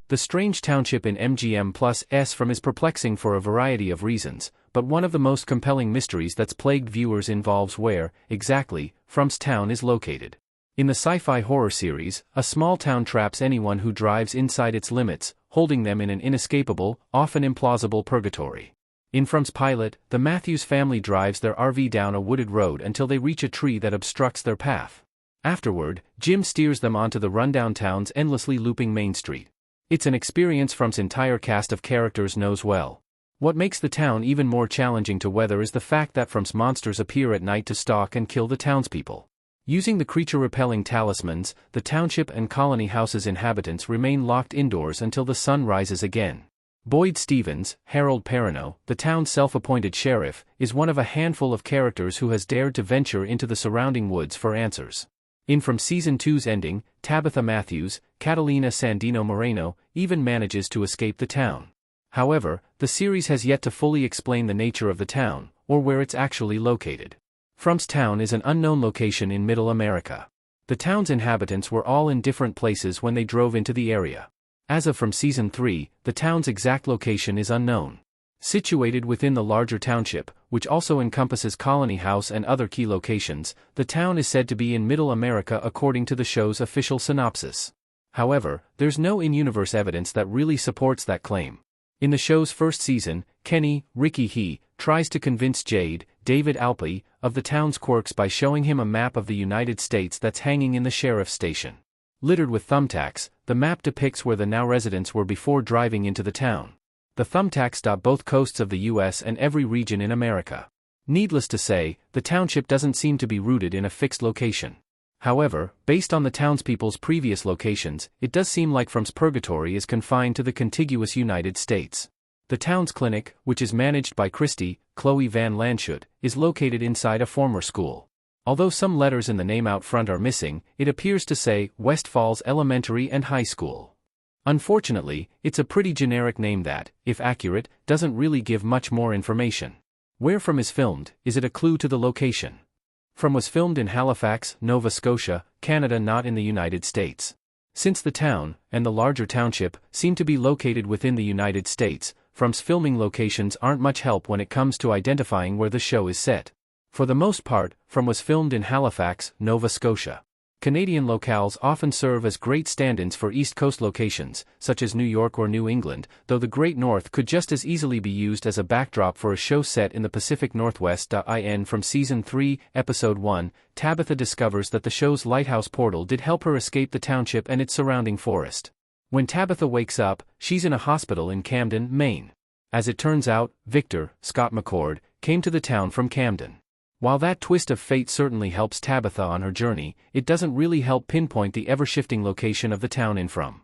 The strange township in MGM plus S from is perplexing for a variety of reasons, but one of the most compelling mysteries that's plagued viewers involves where, exactly, From's town is located. In the sci-fi horror series, a small town traps anyone who drives inside its limits, holding them in an inescapable, often implausible purgatory. In From's pilot, the Matthews family drives their RV down a wooded road until they reach a tree that obstructs their path. Afterward, Jim steers them onto the rundown town's endlessly looping Main Street. It's an experience From's entire cast of characters knows well. What makes the town even more challenging to weather is the fact that From's monsters appear at night to stalk and kill the townspeople. Using the creature-repelling talismans, the township and colony house's inhabitants remain locked indoors until the sun rises again. Boyd Stevens, Harold Perrineau, the town's self-appointed sheriff, is one of a handful of characters who has dared to venture into the surrounding woods for answers. In From Season 2's ending, Tabitha Matthews, Catalina Sandino Moreno, even manages to escape the town. However, the series has yet to fully explain the nature of the town, or where it's actually located. From's town is an unknown location in Middle America. The town's inhabitants were all in different places when they drove into the area. As of From Season 3, the town's exact location is unknown. Situated within the larger township, which also encompasses Colony House and other key locations, the town is said to be in Middle America according to the show's official synopsis. However, there's no in-universe evidence that really supports that claim. In the show's first season, Kenny, Ricky He, tries to convince Jade, David Alpe, of the town's quirks by showing him a map of the United States that's hanging in the sheriff's station. Littered with thumbtacks, the map depicts where the now residents were before driving into the town. The thumbtacks dot both coasts of the US and every region in America. Needless to say, the township doesn't seem to be rooted in a fixed location. However, based on the townspeople's previous locations, it does seem like From's purgatory is confined to the contiguous United States. The town's clinic, which is managed by Christy, Chloe Van Lanschut, is located inside a former school. Although some letters in the name out front are missing, it appears to say West Falls Elementary and High School. Unfortunately, it's a pretty generic name that, if accurate, doesn't really give much more information. Where From is filmed, is it a clue to the location? From was filmed in Halifax, Nova Scotia, Canada, not in the United States. Since the town, and the larger township, seem to be located within the United States, From's filming locations aren't much help when it comes to identifying where the show is set. For the most part, From was filmed in Halifax, Nova Scotia. Canadian locales often serve as great stand-ins for East Coast locations, such as New York or New England, though the Great North could just as easily be used as a backdrop for a show set in the Pacific Northwest. In From Season 3, Episode 1, Tabitha discovers that the show's lighthouse portal did help her escape the township and its surrounding forest. When Tabitha wakes up, she's in a hospital in Camden, Maine. As it turns out, Victor, Scott McCord, came to the town from Camden. While that twist of fate certainly helps Tabitha on her journey, it doesn't really help pinpoint the ever-shifting location of the town in From.